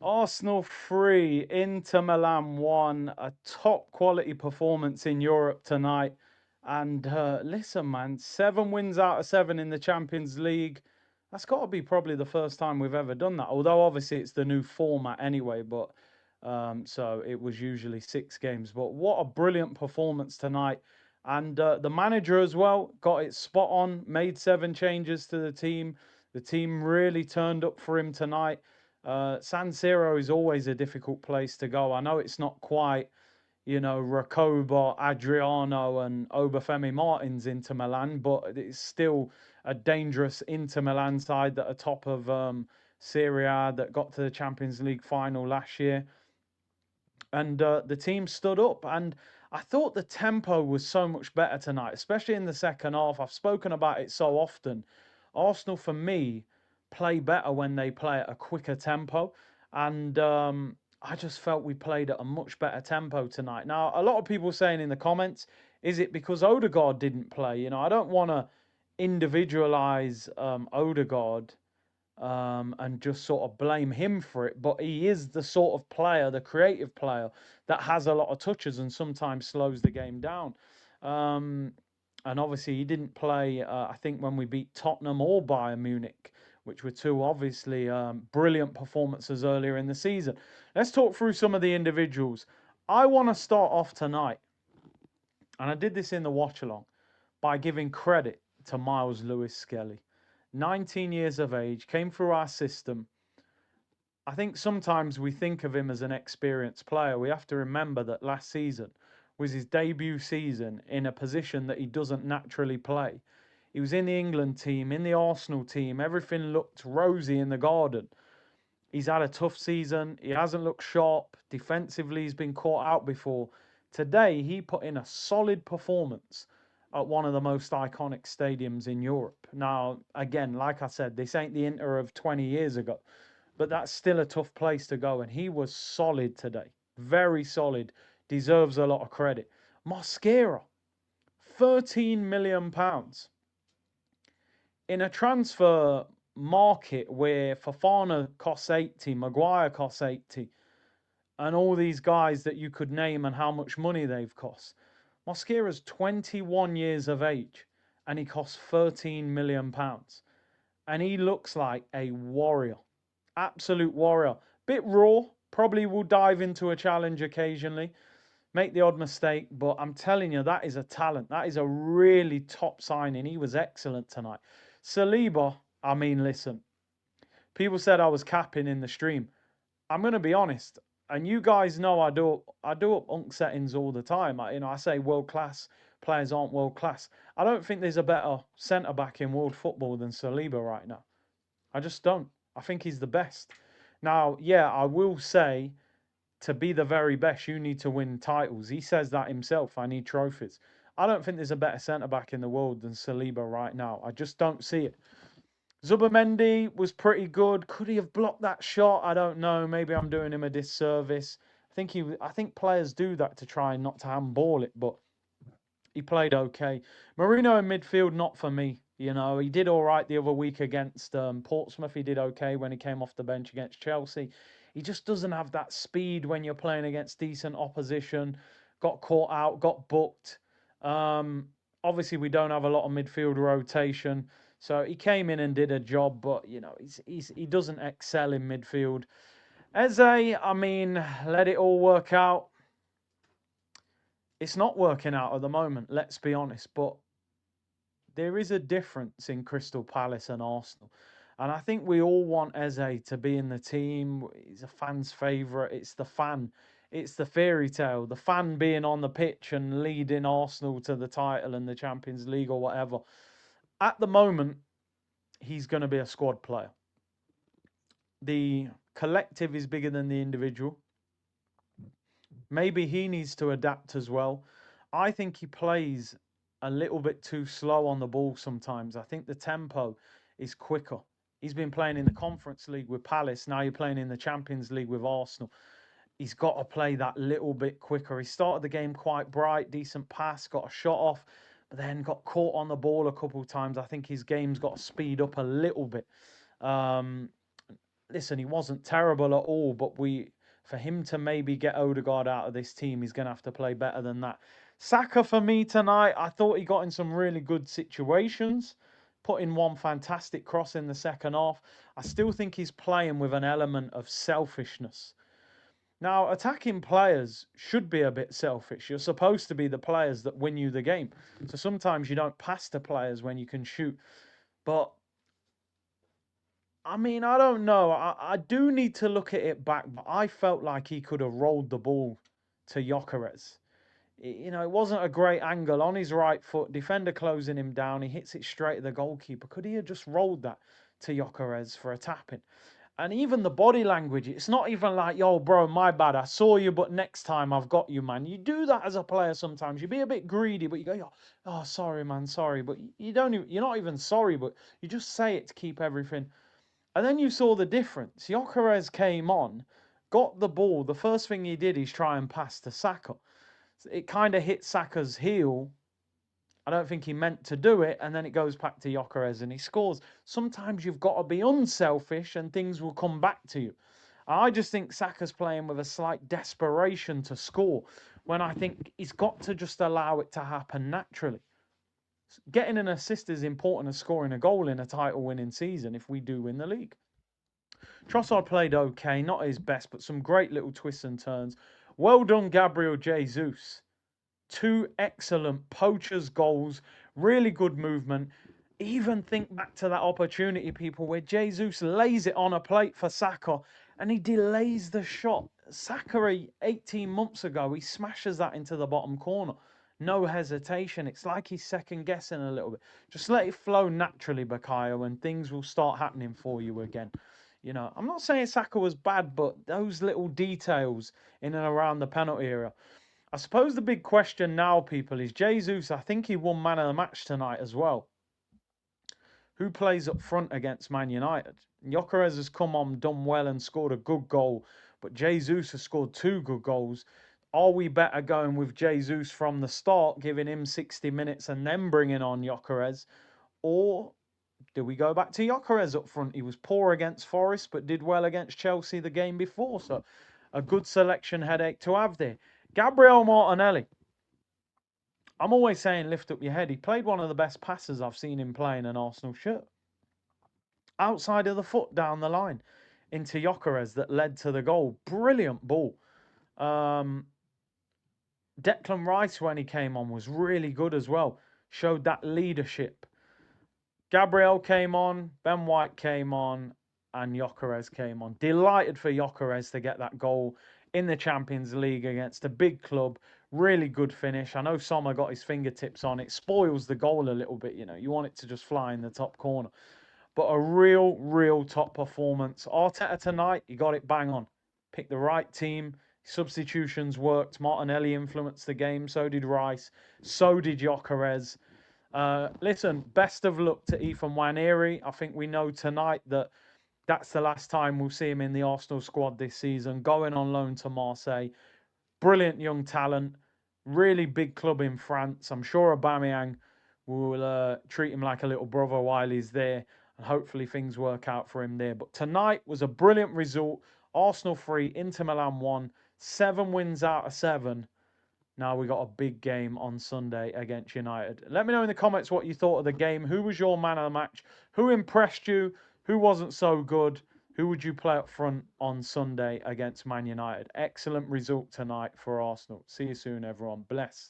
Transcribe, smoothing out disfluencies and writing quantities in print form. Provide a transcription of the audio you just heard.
Arsenal 3, Inter Milan 1. A top quality performance in Europe tonight. And listen, man, 7 wins out of 7 in the Champions League. That's got to be probably the first time we've ever done that. Although obviously it's the new format anyway, but so it was usually 6 games. But what a brilliant performance tonight. And the manager as well got it spot on, made 7 changes to the team. The team really turned up for him tonight. San Siro is always a difficult place to go. I know it's not quite, Recoba, Adriano, and Obafemi Martins Inter Milan, but it's still a dangerous Inter Milan side that are top of Serie A that got to the Champions League final last year. And the team stood up. And I thought the tempo was so much better tonight, especially in the second half. I've spoken about it so often. Arsenal, for me, play better when they play at a quicker tempo. And I just felt we played at a much better tempo tonight. Now, a lot of people saying in the comments, is it because Odegaard didn't play? I don't want to individualize Odegaard and just sort of blame him for it. But he is the sort of player, the creative player, that has a lot of touches and sometimes slows the game down. Um, and obviously, he didn't play, I think, when we beat Tottenham or Bayern Munich, which were two obviously brilliant performances earlier in the season. Let's talk through some of the individuals. I want to start off tonight, and I did this in the watch along, by giving credit to Miles Lewis Skelly. 19 years of age, came through our system. I think sometimes we think of him as an experienced player. We have to remember that last season was his debut season in a position that he doesn't naturally play. He was in the England team, in the Arsenal team. Everything looked rosy in the garden. He's had a tough season. He hasn't looked sharp. Defensively, he's been caught out before. Today, he put in a solid performance at one of the most iconic stadiums in Europe. Now, again, like I said, this ain't the Inter of 20 years ago, but that's still a tough place to go. And he was solid today. Very solid. Deserves a lot of credit. Mosquera, £13 million. In a transfer market where Fofana costs 80, Maguire costs 80, and all these guys that you could name and how much money they've cost. Mosquera's 21 years of age and he costs £13 million. And he looks like a warrior. Absolute warrior. Bit raw. Probably will dive into a challenge occasionally. Make the odd mistake. But I'm telling you, that is a talent. That is a really top signing. He was excellent tonight. Saliba, I mean, listen. People said I was capping in the stream. I'm going to be honest, and you guys know I do up unk settings all the time. I say world class players aren't world class. I don't think there's a better centre back in world football than Saliba right now. I just don't. I think he's the best. Now, yeah, I will say to be the very best, you need to win titles. He says that himself. I need trophies. I don't think there's a better centre back in the world than Saliba right now. I just don't see it. Zubimendi was pretty good. Could he have blocked that shot? I don't know. Maybe I'm doing him a disservice. I think players do that to try not to handball it, but he played okay. Marino in midfield, not for me. He did all right the other week against Portsmouth. He did okay when he came off the bench against Chelsea. He just doesn't have that speed when you're playing against decent opposition. Got caught out, got booked. Obviously, we don't have a lot of midfield rotation. So he came in and did a job, but he doesn't excel in midfield. Eze, I mean, let it all work out. It's not working out at the moment, let's be honest, but there is a difference in Crystal Palace and Arsenal. And I think we all want Eze to be in the team. He's a fan's favourite. It's the fan. It's the fairy tale. The fan being on the pitch and leading Arsenal to the title and the Champions League or whatever. At the moment, he's going to be a squad player. The collective is bigger than the individual. Maybe he needs to adapt as well. I think he plays a little bit too slow on the ball sometimes. I think the tempo is quicker. He's been playing in the Conference League with Palace. Now you're playing in the Champions League with Arsenal. He's got to play that little bit quicker. He started the game quite bright, decent pass, got a shot off, but then got caught on the ball a couple of times. I think his game's got to speed up a little bit. listen, he wasn't terrible at all, but for him to maybe get Odegaard out of this team, he's going to have to play better than that. Saka for me tonight, I thought he got in some really good situations, put in one fantastic cross in the second half. I still think he's playing with an element of selfishness. Now, attacking players should be a bit selfish. You're supposed to be the players that win you the game. So sometimes you don't pass to players when you can shoot. But I mean, I don't know. I do need to look at it back, but I felt like he could have rolled the ball to Gyökeres. You know, it wasn't a great angle on his right foot. Defender closing him down. He hits it straight at the goalkeeper. Could he have just rolled that to Gyökeres for a tapping? And even the body language, it's not even like, yo, bro, my bad. I saw you, but next time I've got you, man. You do that as a player sometimes. You be a bit greedy, but you go, oh, sorry, man, sorry. But you don't even, you're not even sorry, but you just say it to keep everything. And then you saw the difference. Gyökeres came on, got the ball. The first thing he did is try and pass to Saka. It kind of hit Saka's heel. I don't think he meant to do it, and then it goes back to Gyökeres and he scores. Sometimes you've got to be unselfish and things will come back to you. I just think Saka's playing with a slight desperation to score when I think he's got to just allow it to happen naturally. Getting an assist is important as scoring a goal in a title-winning season if we do win the league. Trossard played okay, not his best, but some great little twists and turns. Well done, Gabriel Jesus. Two excellent poachers goals, really good movement. Even think back to that opportunity, people, where Jesus lays it on a plate for Saka and he delays the shot. Saka 18 months ago, he smashes that into the bottom corner. No hesitation. It's like he's second guessing a little bit. Just let it flow naturally, Bakayo, and things will start happening for you again. You know, I'm not saying Saka was bad, but those little details in and around the penalty area. I suppose the big question now, people, is Jesus. I think he won man of the match tonight as well. Who plays up front against Man United? Gyökeres has come on, done well, and scored a good goal, but Jesus has scored two good goals. Are we better going with Jesus from the start, giving him 60 minutes and then bringing on Gyökeres? Or do we go back to Gyökeres up front? He was poor against Forest, but did well against Chelsea the game before. So a good selection headache to have there. Gabriel Martinelli. I'm always saying lift up your head. He played one of the best passes I've seen him play in an Arsenal shirt. Outside of the foot down the line into Gyökeres that led to the goal. Brilliant ball. Declan Rice, when he came on, was really good as well. Showed that leadership. Gabriel came on, Ben White came on, and Gyökeres came on. Delighted for Gyökeres to get that goal in the Champions League against a big club. Really good finish. I know Sommer got his fingertips on it. Spoils the goal a little bit, you know. You want it to just fly in the top corner. But a real top performance. Arteta tonight, he got it bang on. Picked the right team. Substitutions worked. Martinelli influenced the game. So did Rice. So did Gyökeres. Listen, best of luck to Ethan Nwaneri. I think we know tonight that that's the last time we'll see him in the Arsenal squad this season. Going on loan to Marseille. Brilliant young talent. Really big club in France. I'm sure Aubameyang will treat him like a little brother while he's there. And hopefully things work out for him there. But tonight was a brilliant result. Arsenal 3, Inter Milan 1. 7 wins out of 7. Now we got a big game on Sunday against United. Let me know in the comments what you thought of the game. Who was your man of the match? Who impressed you? Who wasn't so good? Who would you play up front on Sunday against Man United? Excellent result tonight for Arsenal. See you soon, everyone. Bless.